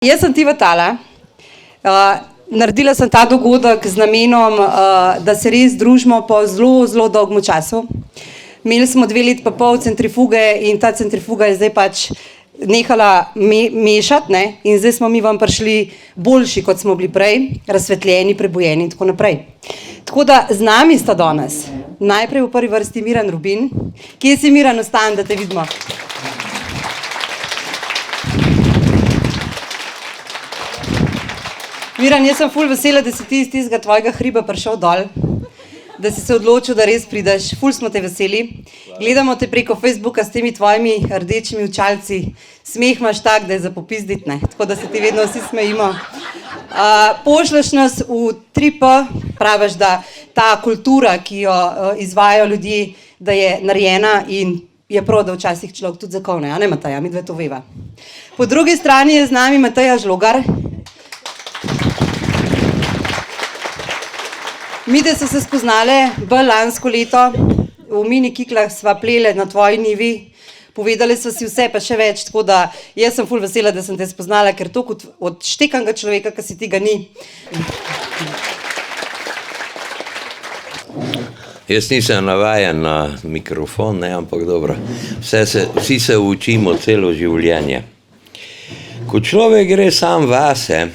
Jaz sem Tiva Tala. Naredila sem ta dogodek z namenom, da se res družimo po zelo, zelo dolgem času. Imeli smo 2 leti pa pol centrifuge in ta centrifuga je zdaj pač nehala mešati, ne? In zdaj smo mi vam prišli boljši, kot smo bili prej, razsvetljeni, prebujeni in tako naprej. Tako da z nami sta danes najprej v prvi vrsti Miran Rubin. Kje si, Miran, ostani, da te vidimo? Miran, jaz sem ful vesela, da si ti iz tistega tvojega hriba prišel dol, da si se odločil, da res prideš. Ful smo te veseli. Gledamo te preko Facebooka s temi tvojimi rdečimi očalci. Smeh imaš tak, da je za popizdit, ne? Tako da se ti vedno vsi smejimo. Pošleš nas v 3P, praviš, da ta kultura, ki jo izvajajo ljudje, da je narejena in je prav, da včasih človek tudi zakovne, a ne, Mateja? Midve to veva. Po drugi strani je z nami Mateja Žlogar. Midve so se spoznale bolj lansko leto, v mini kiklah sva plele na tvoji njivi, povedali so si vse pa še več, tako da jaz sem ful vesela, da sem te spoznala, ker to kot od štekanga človeka, ki si ti ga ni. Jaz nisem navajen na mikrofon, ne, ampak dobro, vsi se učimo celo življenje. Ko človek gre sam vase,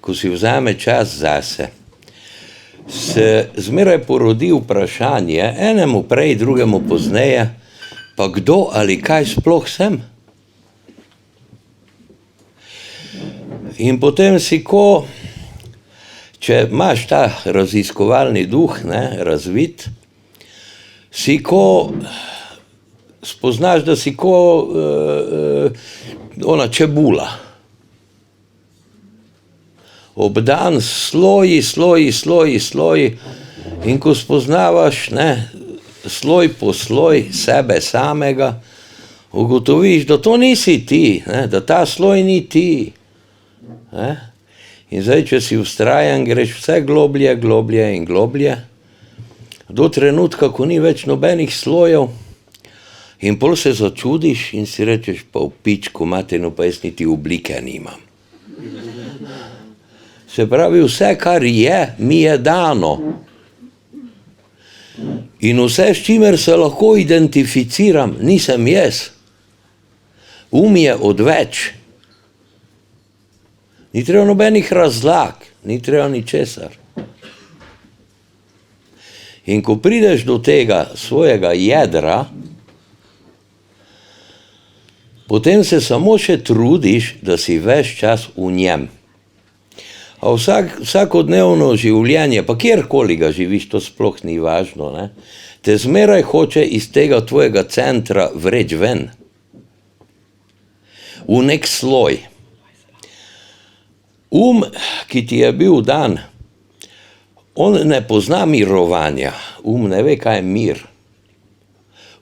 ko si vzame čas zase, se zmeraj porodi vprašanje, enemu prej, drugemu pozneje, pa kdo ali kaj sploh sem? In potem si ko, če imaš ta raziskovalni duh, ne, razvit, si ko spoznaš, da si ko ona čebula. Obdan sloji, in ko spoznavaš, ne, sloj po sloj sebe samega, ugotoviš, da to nisi ti, ne, da ta sloj ni ti. Ne. In zdaj, če si vztrajen, greš vse globlje in globlje, do trenutka, ko ni več nobenih slojev, in pol se začudiš in si rečeš, pa v pičku matino, pa jaz niti oblike nimam. Se pravi, vse, kar je, mi je dano. In vse, s čimer se lahko identificiram, nisem jaz. Je odveč. Ni treba nobenih razlag, ni treba ničesar. In ko prideš do tega svojega jedra, potem se samo še trudiš, da si ves čas v njem. A vsakodnevno življenje, pa kjerkoli ga živiš, to sploh ni važno, ne, te zmeraj hoče iz tega tvojega centra vreči ven. V nek sloj. Ki ti je bil dan, on ne pozna mirovanja, ne ve, kaj je mir.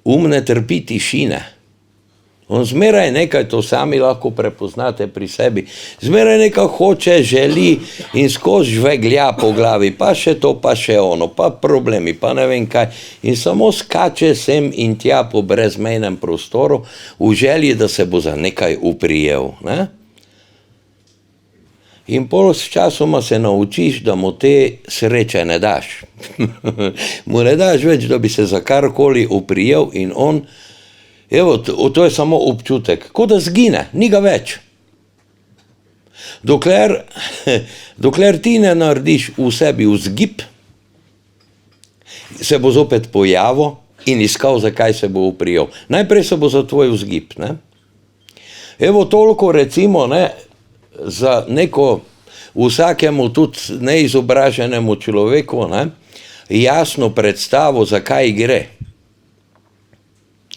Ne trpi tišine. On zmeraj nekaj, to sami lahko prepoznate pri sebi, zmeraj nekaj hoče, želi in skozi žveglja po glavi, pa še to, pa še ono, pa problemi, pa ne vem kaj. In samo skače sem in tja po brezmejnem prostoru v želji, da se bo za nekaj uprijel. Ne? In pol s časoma se naučiš, da mu te sreče ne daš. Mu ne daš več, da bi se za karkoli uprijel in on, evo, to je samo občutek, kot da zgine, ni ga več. Dokler ti ne narediš v sebi vzgib, se bo zopet pojavil in iskal, zakaj se bo uprijel. Najprej se bo za tvoj vzgib, ne. Evo, toliko recimo, ne, za neko vsakemu tudi neizobraženemu človeku, ne, jasno predstavo, zakaj gre.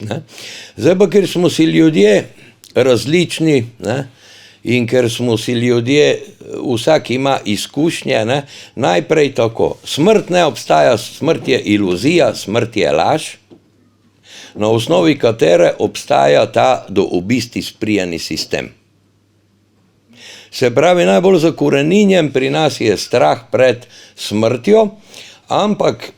Ne? Zdaj pa, ker smo si ljudje različni, ne? In ker smo si ljudje, vsak ima izkušnje, ne? Najprej tako, smrt ne obstaja, smrt je iluzija, smrt je laž, na osnovi katere obstaja ta do obisti sprijeni sistem. Se pravi, najbolj zakoreninjen pri nas je strah pred smrtjo, ampak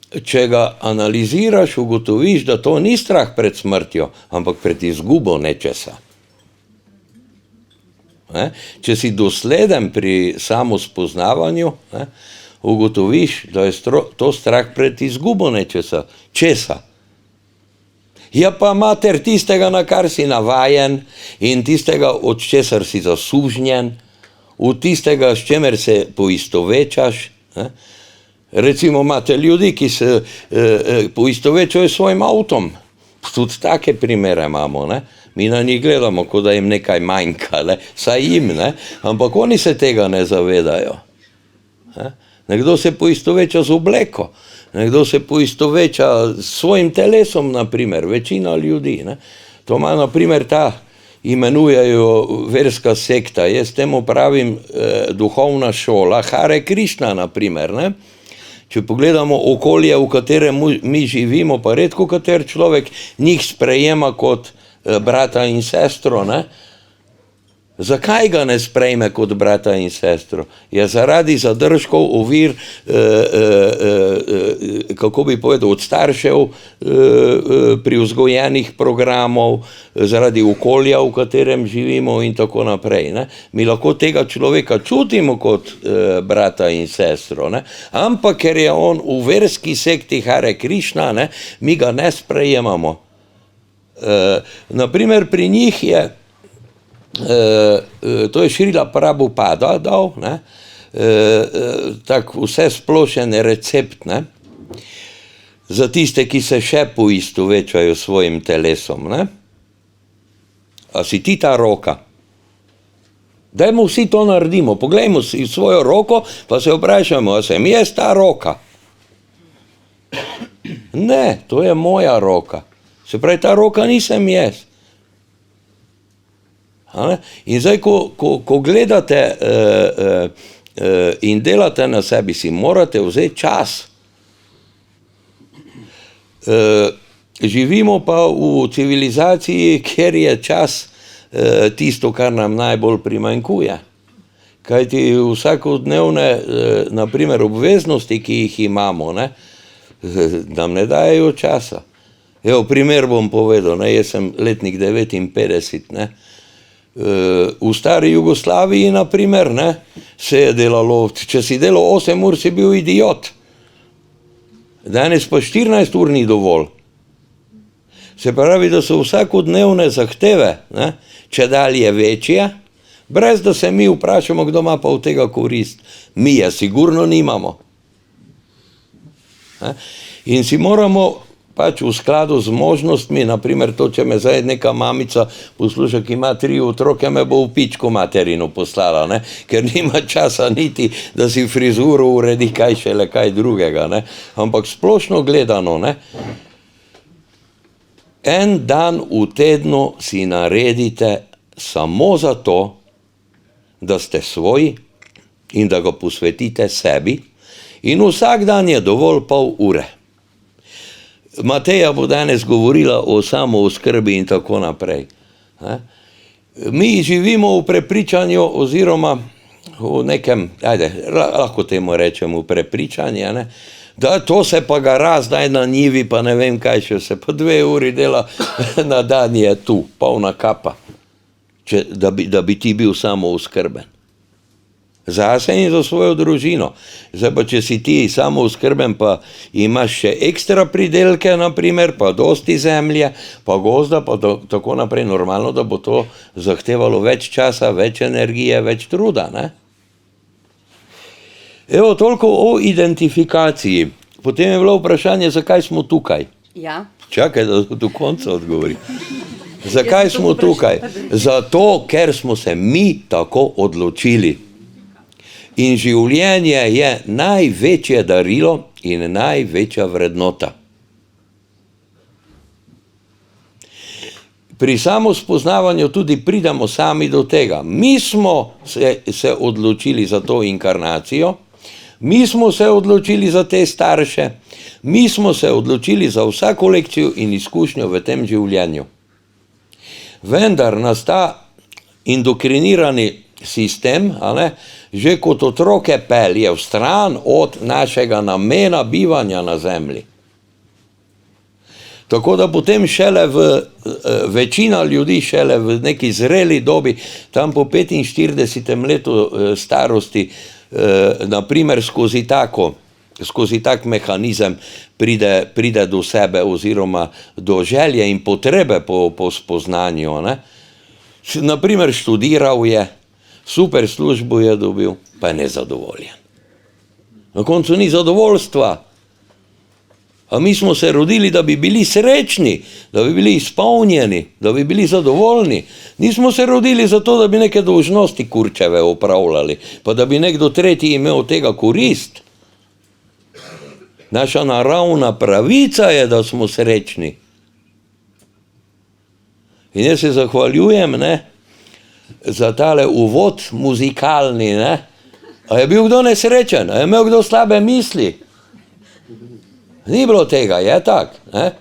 če ga analiziraš, ugotoviš, da to ni strah pred smrtjo, ampak pred izgubo nečesa. ne, če si dosleden pri samospoznavanju, ne, ugotoviš, da je to strah pred izgubo nečesa. Česa? Ja pa mater tistega, na kar si navajen in tistega, od česar si zasužnjen, v tistega, s čemer se poistovečaš. Ne? Recimo imate ljudi, ki se poistovečajo s svojim avtom. Tudi take primere imamo. Ne? Mi na njih gledamo, kot da jim nekaj manjka, ne? Saj jim, ne? Ampak oni se tega ne zavedajo. Ne? Nekdo se poistoveča z obleko, nekdo se poistoveča s svojim telesom, naprimer, večina ljudi. Ne? To ima, naprimer, ta imenujejo verska sekta, jaz temu pravim duhovna šola, Hare Krišna, naprimer. Ne? Če pogledamo okolje, v katerem mi živimo, pa redko kater človek njih sprejema kot brata in sestro, ne? Zakaj ga ne sprejme kot brata in sestro? Je zaradi zadržkov, ovir, kako bi povedal, od staršev pri vzgojenih programov, zaradi okolja, v katerem živimo in tako naprej. Ne? Mi lahko tega človeka čutimo kot brata in sestro, ne? Ampak ker je on v verski sekti Hare Krišna, ne, mi ga ne sprejemamo. Naprimer, pri njih je to je Šrila Prabhupada dal, ne, tak vse splošen recept, ne, za tiste, ki se še poistovečajo s svojim telesom, ne. A si ti ta roka? Dajmo vsi to naredimo, poglejmo si svojo roko, pa se vprašamo, a sem jaz ta roka? Ne, to je moja roka. Se pravi, ta roka nisem jaz. In zdaj, ko gledate in delate na sebi, si morate vzeti čas. Živimo pa v civilizaciji, kjer je čas tisto, kar nam najbolj primanjkuje. Kajti vsakodnevne, naprimer, obveznosti, ki jih imamo, ne, nam ne dajejo časa. Evo, primer bom povedal, ne, jaz sem letnik 59, ne. V stari Jugoslaviji, naprimer, ne, se je delalo, če si delal 8 ur, si bil idiot. Danes pa 14 ur ni dovolj. Se pravi, da so vsakodnevne zahteve, ne, čedalje večje, brez da se mi vprašamo, kdo ima pa od tega korist. Mi je sigurno nimamo. In si moramo pač v skladu z možnostmi, naprimer to, če me zdaj neka mamica posluša, ki ima 3 otroke, me bo v pičko materino poslala, ne? Ker nima časa niti, da si frizuro uredi, kaj šele kaj drugega. Ne? Ampak splošno gledano, ne? En dan v tednu si naredite samo zato, da ste svoji in da ga posvetite sebi, in vsak dan je dovolj pol ure. Mateja bo danes govorila o samooskrbi in tako naprej. Mi živimo v prepričanju oziroma v nekem, lahko temu rečemo prepričanje, ne, da to se pa gara zdaj na njivi, pa ne vem kaj še se, pa 2 uri dela na dan je tu, polna kapa, da bi ti bil samooskrben. Zase in za svojo družino. Zdaj pa, če si ti samooskrben, pa imaš še ekstra pridelke, naprimer, pa dosti zemlje, pa gozda, pa tako naprej, normalno, da bo to zahtevalo več časa, več energije, več truda, ne? Evo, toliko o identifikaciji. Potem je bilo vprašanje, zakaj smo tukaj. Ja. Čakaj, da do konca odgovori. Zakaj smo tukaj? Zato, ker smo se mi tako odločili. In življenje je največje darilo in največja vrednota. Pri samospoznavanju tudi pridemo sami do tega. Mi smo se odločili za to inkarnacijo, mi smo se odločili za te starše, mi smo se odločili za vsako lekcijo in izkušnjo v tem življenju. Vendar nas ta indokrinirani sistem, že kot otroke pelje v stran od našega namena bivanja na zemlji. Tako da potem šele večina ljudi šele v neki zreli dobi, tam po 45. letu starosti, naprimer skozi tak mehanizem pride do sebe oziroma do želje in potrebe po spoznanju. Ne? Naprimer študiral je, super službo je dobil, pa je nezadovoljen. Na koncu ni zadovoljstva. A mi smo se rodili, da bi bili srečni, da bi bili izpolnjeni, da bi bili zadovoljni. Nismo se rodili zato, da bi neke dolžnosti kurčeve opravljali, pa da bi nekdo tretji imel od tega korist. Naša naravna pravica je, da smo srečni. In jaz se zahvaljujem, ne, za tale uvod muzikalni, ne. A je bil kdo nesrečen? A je imel kdo slabe misli? Ni bilo tega, je tak, ne?